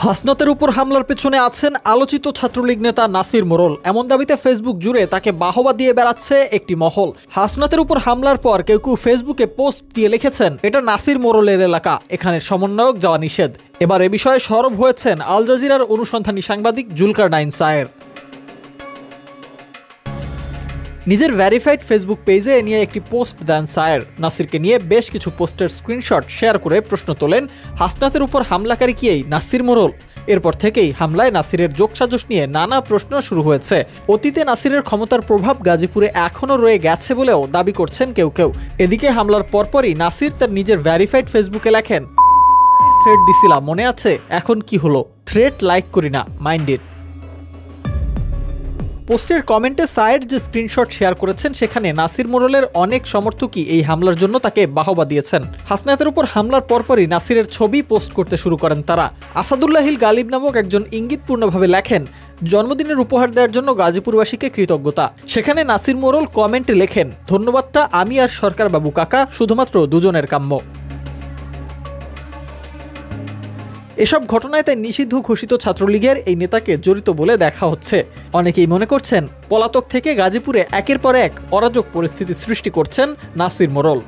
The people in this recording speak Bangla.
হাসনাতের উপর হামলার পেছনে আছেন আলোচিত ছাত্রলীগ নেতা নাসির মোড়ল। এমন দাবিতে ফেসবুক জুড়ে তাকে বাহবা দিয়ে বেড়াচ্ছে একটি মহল। হাসনাতের উপর হামলার পর কেউ কেউ ফেসবুকে পোস্ট দিয়ে লিখেছেন, এটা নাসির মোড়লের এলাকা, এখানে সমন্বয়ক যাওয়া নিষেধ। এবার এ বিষয়ে সরব হয়েছেন আল জাজিরার অনুসন্ধানী সাংবাদিক জুলকারনাইন সায়ের। নিজের ভেরিফাইড ফেসবুক পেজে এ নিয়ে একটি পোস্ট দেন সায়ের। নাসিরকে নিয়ে বেশ কিছু পোস্টের স্ক্রিনশট শেয়ার করে প্রশ্ন তোলেন, হাসনাতের উপর হামলাকারী কি এই নাসির মোড়ল? এরপর থেকেই হামলায় নাসিরের যোগসাজশ নিয়ে নানা প্রশ্ন শুরু হয়েছে। অতীতে নাসিরের ক্ষমতার প্রভাব গাজীপুরে এখনও রয়ে গেছে বলেও দাবি করছেন কেউ কেউ। এদিকে হামলার পরপরই নাসির তার নিজের ভেরিফাইড ফেসবুকে লেখেন, থ্রেড দিছিলাম মনে আছে, এখন কি হলো? থ্রেড লাইক করি না, মাইন্ডেড। পোস্টের কমেন্টে সায়ের যে স্ক্রিনশট শেয়ার করেছেন সেখানে নাসির মোড়লের অনেক সমর্থকই এই হামলার জন্য তাকে বাহবা দিয়েছেন। হাসনাতের উপর হামলার পরপরই নাসিরের ছবি পোস্ট করতে শুরু করেন তারা। আসাদুল্লাহিল গালিব নামক একজন ইঙ্গিতপূর্ণভাবে লেখেন, জন্মদিনের উপহার দেওয়ার জন্য গাজীপুরবাসীকে কৃতজ্ঞতা। সেখানে নাসির মোড়ল কমেন্টে লেখেন, ধন্যবাদটা আমি আর সরকার বাবু কাকা শুধুমাত্র দুজনের কাম্য। এসব ঘটনায় তাই নিষিদ্ধ ঘোষিত ছাত্রলীগের এই নেতাকে জড়িত বলে দেখা হচ্ছে। অনেকেই মনে করছেন পলাতক থেকে গাজীপুরে একের পর এক অরাজক পরিস্থিতি সৃষ্টি করছেন নাসির মোড়ল।